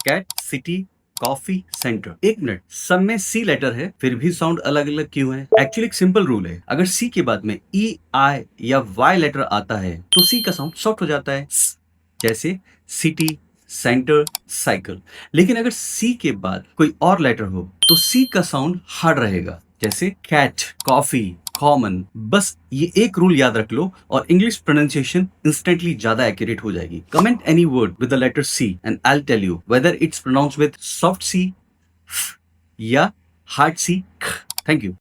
Cat, city, coffee, centre. एक minute, सब में सी लेटर है, फिर भी साउंड अलग अलग क्यों है? एक्चुअली एक सिंपल रूल है, अगर सी के बाद में ई, आई या वाई लेटर आता है तो सी का साउंड सॉफ्ट हो जाता है, जैसे सिटी, सेंटर, साइकिल। लेकिन अगर सी के बाद कोई और लेटर हो तो सी का साउंड हार्ड रहेगा, जैसे कैट, कॉफी, कॉमन। बस ये एक रूल याद रख लो और इंग्लिश प्रोनाउंसिएशन इंस्टेंटली ज्यादा एक्यूरेट हो जाएगी। Comment any word with the letter C and I will tell you whether it's pronounced with soft C या हार्ड सी। Thank you.